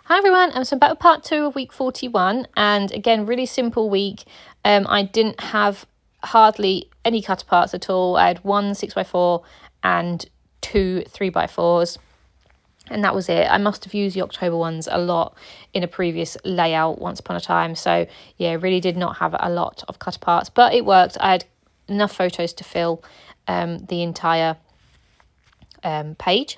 Hi everyone, so back with part 2 of week 41, and again, really simple week. I didn't have hardly any cutter parts at all. I had one 6x4 and two 3x4s, and that was it. I must have used the October ones a lot in a previous layout once upon a time, so yeah, really did not have a lot of cutter parts, but it worked. I had enough photos to fill the entire page.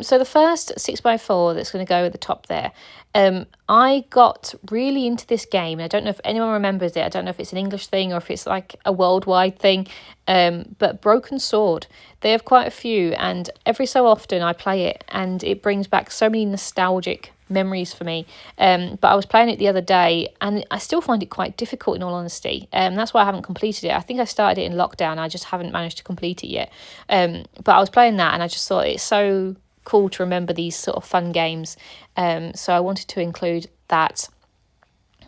So the first 6x4 that's going to go at the top there, I got really into this game. I don't know if anyone remembers it. I don't know if it's an English thing or if it's like a worldwide thing, but Broken Sword. They have quite a few, and every so often I play it and it brings back so many nostalgic memories for me. But I was playing it the other day and I still find it quite difficult, in all honesty. That's why I haven't completed it. I think I started it in lockdown. I just haven't managed to complete it yet. But I was playing that and I just thought it's so cool to remember these sort of fun games. So I wanted to include that.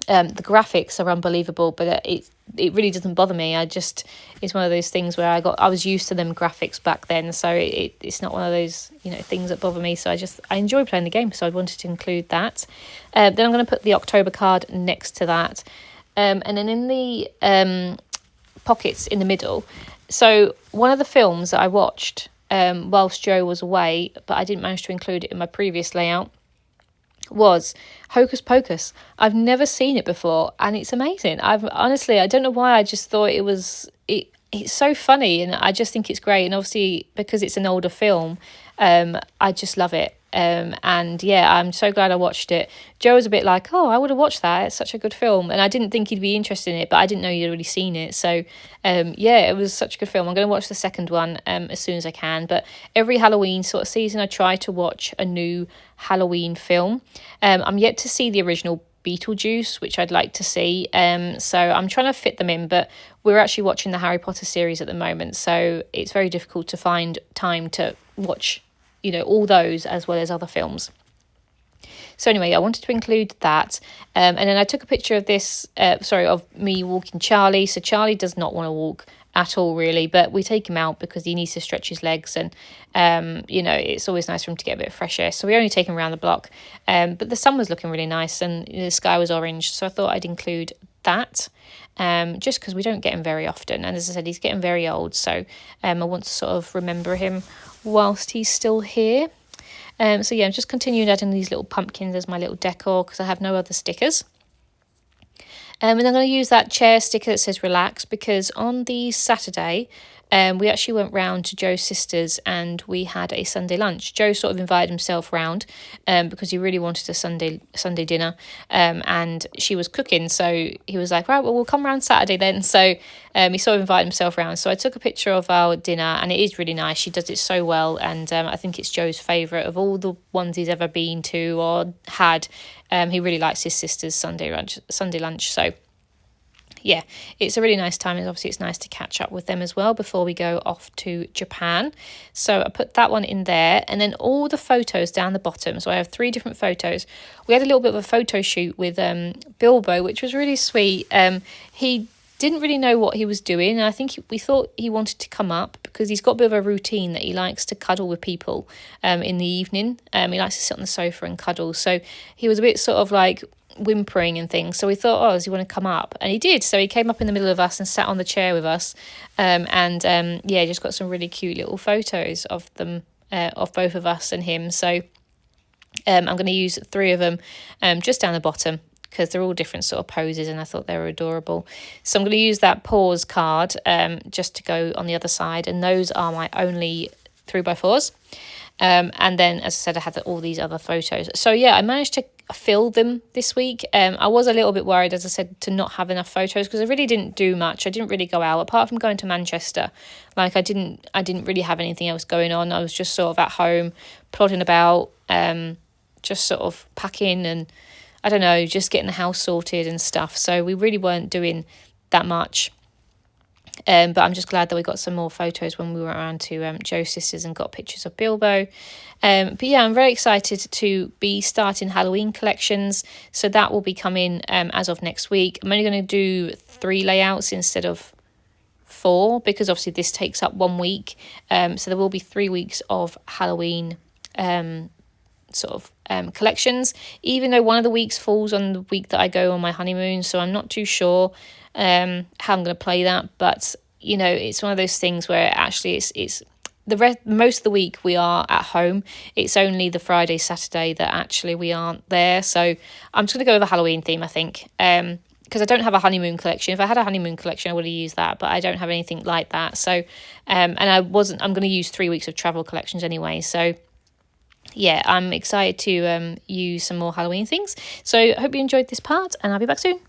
The graphics are unbelievable, but it really doesn't bother me. It's one of those things where I was used to them graphics back then, so it's not one of those things that bother me. So I enjoy playing the game, so I wanted to include that. Then I'm going to put the October card next to that, and then in the pockets in the middle. So one of the films that I watched whilst Joe was away, but I didn't manage to include it in my previous layout, was Hocus Pocus. I've never seen it before and it's amazing. I don't know why, I just thought it's so funny and I just think it's great, and obviously because it's an older film, I just love it. And yeah, I'm so glad I watched it. Joe was a bit like, oh, I would have watched that, it's such a good film, and I didn't think he'd be interested in it, but I didn't know you'd already seen it. So yeah, it was such a good film. I'm going to watch the second one as soon as I can, but every Halloween sort of season I try to watch a new Halloween film. I'm yet to see the original Beetlejuice, which I'd like to see, so I'm trying to fit them in, but we're actually watching the Harry Potter series at the moment, so it's very difficult to find time to watch all those as well as other films. So anyway, I wanted to include that, and then I took a picture of this of me walking Charlie. So Charlie does not want to walk at all, really, but we take him out because he needs to stretch his legs, and it's always nice for him to get a bit of fresh air, so we only take him around the block, but the sun was looking really nice and the sky was orange, so I thought I'd include that, just because we don't get him very often, and as I said, he's getting very old, so I want to sort of remember him whilst he's still here. So yeah, I'm just continuing adding these little pumpkins as my little decor because I have no other stickers. And I'm going to use that chair sticker that says relax, because on the Saturday, we actually went round to Joe's sister's and we had a Sunday lunch. Joe sort of invited himself round because he really wanted a Sunday dinner, and she was cooking. So he was like, right, well, we'll come round Saturday then. So he sort of invited himself round. So I took a picture of our dinner and it is really nice. She does it so well, and I think it's Joe's favourite of all the ones he's ever been to or had. He really likes his sister's Sunday lunch. So yeah, it's a really nice time, and obviously it's nice to catch up with them as well before we go off to Japan. So I put that one in there, and then all the photos down the bottom. So I have 3 different photos. We had a little bit of a photo shoot with Bilbo, which was really sweet. He didn't really know what he was doing, and I think we thought he wanted to come up because he's got a bit of a routine that he likes to cuddle with people in the evening. He likes to sit on the sofa and cuddle, so he was a bit sort of like whimpering and things, so we thought, does he want to come up? And he did, so he came up in the middle of us and sat on the chair with us, just got some really cute little photos of them, of both of us and him. So I'm going to use 3 of them just down the bottom because they're all different sort of poses and I thought they were adorable. So I'm going to use that pause card just to go on the other side, and those are my only 3x4s. And then, as I said, I had all these other photos. So yeah, I managed to fill them this week. I was a little bit worried, as I said, to not have enough photos because I really didn't do much. I didn't really go out apart from going to Manchester. Like I didn't really have anything else going on. I was just sort of at home plodding about, just sort of packing and I don't know, just getting the house sorted and stuff. So we really weren't doing that much. But I'm just glad that we got some more photos when we went around to Joe's sisters and got pictures of Bilbo. But yeah, I'm very excited to be starting Halloween collections. So that will be coming as of next week. I'm only going to do 3 layouts instead of 4 because obviously this takes up 1 week. So there will be 3 weeks of Halloween sort of collections, even though one of the weeks falls on the week that I go on my honeymoon, so I'm not too sure how I'm going to play that. But you know, it's one of those things where actually it's most of the week we are at home. It's only the Friday, Saturday that actually we aren't there. So I'm just going to go with a Halloween theme, I think. Because I don't have a honeymoon collection. If I had a honeymoon collection, I would have used that, but I don't have anything like that. So, I'm going to use 3 weeks of travel collections anyway. So, yeah, I'm excited to use some more Halloween things. So, I hope you enjoyed this part, and I'll be back soon.